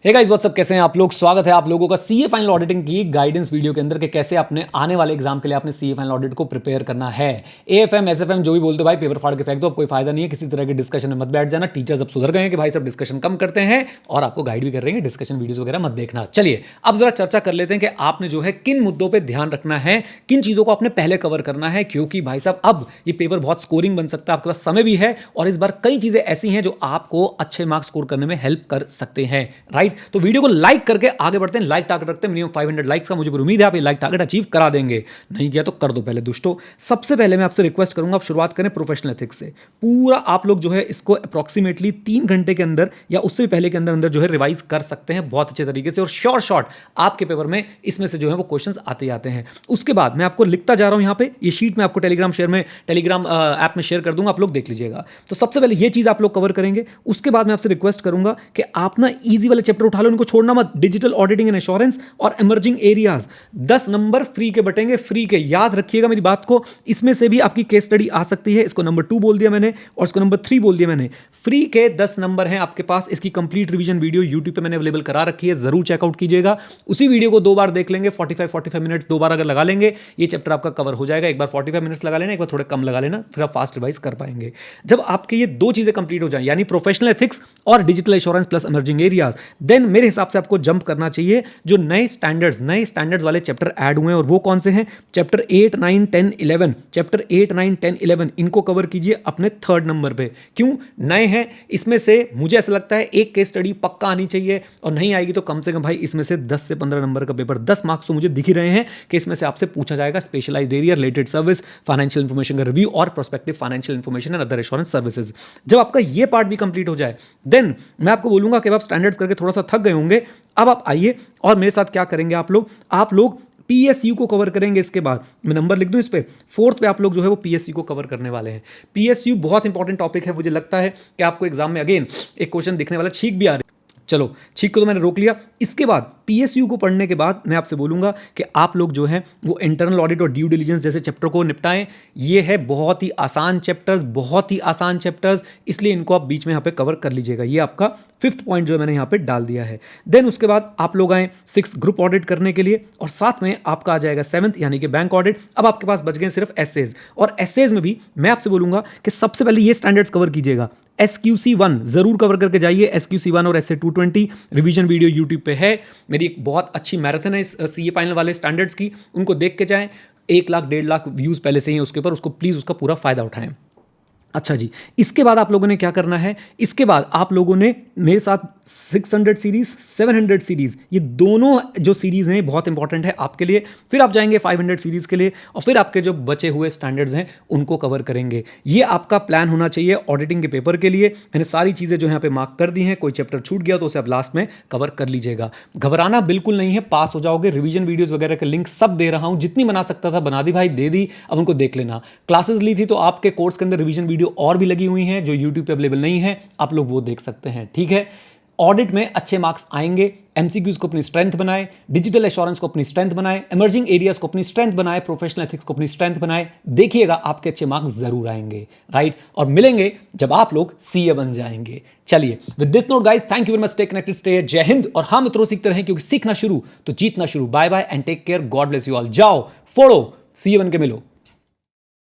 Hey guys what's up, कैसे हैं आप लोग। स्वागत है आप लोगों का सीए फाइनल ऑडिटिंग की गाइडेंस वीडियो के अंदर कि कैसे अपने आने वाले एग्जाम के लिए आपने सीए फाइनल ऑडिट को प्रिपेयर करना है। एएफएम एसएफएम जो भी बोलते हो भाई, पेपर फाड़ के फेंक दो, अब कोई फायदा नहीं है, किसी तरह के डिस्कशन में मत बैठ जाना। टीचर्स अब सुधर गए हैं कि भाई सब डिस्कशन कम करते हैं और आपको गाइड भी कर रहे हैं, डिस्कशन वीडियोस वगैरह मत देखना। चलिए अब जरा चर्चा कर लेते हैं कि आपने जो है किन मुद्दों पर ध्यान रखना है, किन चीजों को आपने पहले कवर करना है, क्योंकि भाई साहब अब ये पेपर बहुत स्कोरिंग बन सकता है, आपके पास समय भी है और इस बार कई चीजें ऐसी हैं जो आपको अच्छे मार्क्स स्कोर करने में हेल्प कर सकते हैं। राइट, तो वीडियो को लाइक करके आगे बढ़ते हैं। लाइक टारगेट रखते हैं मिनिमम 500 लाइक्स का। मुझे पूरी उम्मीद है आप ये लाइक टारगेट अचीव करा देंगे। नहीं किया तो कर दो पहले दोस्तों। सबसे पहले मैं आपसे रिक्वेस्ट करूंगा, आप शुरुआत करें प्रोफेशनल एथिक्स से। पूरा आप लोग जो है इसको अप्रॉक्सीमेटली 3 घंटे के अंदर या उससे भी पहले के अंदर अंदर जो है रिवाइज कर सकते हैं बहुत अच्छे तरीके से, और शॉर्ट आपके पेपर में इसमें से जो है वो क्वेश्चंस आते आते हैं। उसके बाद मैं आपको लिखता जा रहा हूं यहाँ पे, ये शीट में आपको टेलीग्राम ऐप में शेयर कर दूंगा, आप लोग देख लीजिएगा। तो सबसे पहले ये चीज आप लोग कवर करेंगे। उसके बाद मैं आपसे रिक्वेस्ट करूंगा कि आप ना इजी वाले चैप्टर उठा लो, इनको छोड़ना मत। डिजिटल ऑडिटिंग एंड एश्योरेंस और इमर्जिंग एरियाज 10 नंबर फ्री के बटेंगे, फ्री के। याद रखिएगा मेरी बात को, इसमें से भी आपकी केस स्टडी आ सकती है। इसको नंबर 2 बोल दिया मैंने और इसको नंबर 3 बोल दिया मैंने। फ्री के 10 नंबर हैं आपके पास। इसकी कंप्लीट रिवीजन वीडियो यूट्यूब पे मैंने अवेलेबल करा रखी है, जरूर चेकआउट कीजिएगा। उसी वीडियो को 2 बार देख लेंगे, 45 मिनट्स 2 बार अगर लगा लेंगे, ये चैप्टर आपका कवर हो जाएगा। एक बार 45 मिनट्स लगा लेना, एक बार थोड़े कम लगा लेना, फिर आप फास्ट रिवाइज कर पाएंगे। जब आपके ये 2 चीजें कंप्लीट हो जाए, यानी प्रोफेशनल एथिक्स और digital assurance plus emerging areas, then मेरे हिसाब से आपको जंप करना चाहिए। जो नए स्टैंडर्ड्स वाले चैप्टर ऐड हुए हैं, और वो कौन से हैं? चैप्टर 8, 9, 10, 11। चैप्टर 8, 9, 10, 11 इनको कवर कीजिए अपने 3rd नंबर पे। क्यों नए हैं? इसमें से मुझे ऐसा लगता है एक केस स्टडी पक्का आनी चाहिए, और नहीं आएगी तो कम से कम भाई इसमें से 10 से 15 नंबर का पेपर, 10 मार्क्स तो मुझे दिख ही रहे हैं कि इसमें से आपसे पूछा जाएगा। Specialised area, related service, financial information का रिव्यू और prospective financial information and other assurance services. जब आपका ये पार्ट भी कंप्लीट हो जाए, देन मैं आपको बोलूंगा कि आप स्टैंडर्ड्स करके थोड़ा सा थक गए होंगे, अब आप आइए और मेरे साथ क्या करेंगे आप लोग पीएसयू को कवर करेंगे। इसके बाद मैं नंबर लिख दूं इस पे, 4th पे आप लोग जो है वो पीएसयू को कवर करने वाले हैं। पीएसयू बहुत इंपॉर्टेंट टॉपिक है। मुझे लगता है कि आपको एग्जाम में अगेन एक क्वेश्चन दिखने वाला, छींक भी आ रही। चलो छींक को तो मैंने रोक लिया। इसके बाद पीएसयू को पढ़ने के बाद मैं आपसे बोलूंगा कि आप लोग जो है वो इंटरनल ऑडिट और ड्यू डिलिजेंस जैसे चैप्टर को निपटाएं। ये है बहुत ही आसान चैप्टर्स, इसलिए इनको आप बीच में यहाँ पे कवर कर लीजिएगा। ये आपका 5th पॉइंट जो है मैंने यहाँ पे डाल दिया है। देन उसके बाद आप लोग आए 6th ग्रुप ऑडिट करने के लिए, और साथ में आपका आ जाएगा 7th यानी कि बैंक ऑडिट। अब आपके पास बच गए सिर्फ एसेज, और एसेज में भी मैं आपसे बोलूंगा कि सबसे पहले ये स्टैंडर्ड्स कवर कीजिएगा। SQC1 जरूर कवर करके जाइए। SQC1 और SA 220 रिवीजन वीडियो यूट्यूब पे है। मेरी एक बहुत अच्छी मैराथन है इस सीए फाइनल वाले स्टैंडर्ड्स की, उनको देख के जाएं। 1 लाख 1.5 लाख व्यूज पहले से ही उसके ऊपर, उसको प्लीज उसका पूरा फायदा उठाएं। अच्छा जी, इसके बाद आप लोगों ने क्या करना है? इसके बाद आप लोगों ने मेरे साथ 600 सीरीज, 700 सीरीज, ये दोनों जो सीरीज हैं बहुत इंपॉर्टेंट है आपके लिए। फिर आप जाएंगे 500 सीरीज के लिए, और फिर आपके जो बचे हुए स्टैंडर्ड्स हैं उनको कवर करेंगे। ये आपका प्लान होना चाहिए ऑडिटिंग के पेपर के लिए। मैंने सारी चीजें जो यहाँ पे मार्क कर दी हैं। कोई चैप्टर छूट गया तो उसे आप लास्ट में कवर कर लीजिएगा। घबराना बिल्कुल नहीं है, पास हो जाओगे। रिवीजन वीडियोज वगैरह के लिंक सब दे रहा हूं, जितनी बना सकता था बना दी भाई, दे दी। अब उनको देख लेना। क्लासेस ली थी तो आपके कोर्स के अंदर रिवीजन वीडियो और भी लगी हुई हैं जो YouTube पे अवेलेबल नहीं है, आप लोग वो देख सकते हैं। ठीक है, ऑडिट में अच्छे मार्क्स आएंगे। एमसीक्यूज को अपनी स्ट्रेंथ बनाए, डिजिटल एश्योरेंस को अपनी स्ट्रेंथ बनाए, इमर्जिंग एरियाज को अपनी स्ट्रेंथ बनाए, प्रोफेशनल एथिक्स को अपनी स्ट्रेंथ बनाए। देखिएगा आपके अच्छे मार्क्स जरूर आएंगे। राइट, और मिलेंगे जब आप लोग सीए बन जाएंगे। चलिए with this note guys, thank you very much, stay connected, stay जय हिंद। और हाँ मित्रों, सीखते रहें, क्योंकि सीखना शुरू तो जीतना शुरू। Bye bye and take care, God bless you all. जाओ फोड़ो, सीए बन के मिलो।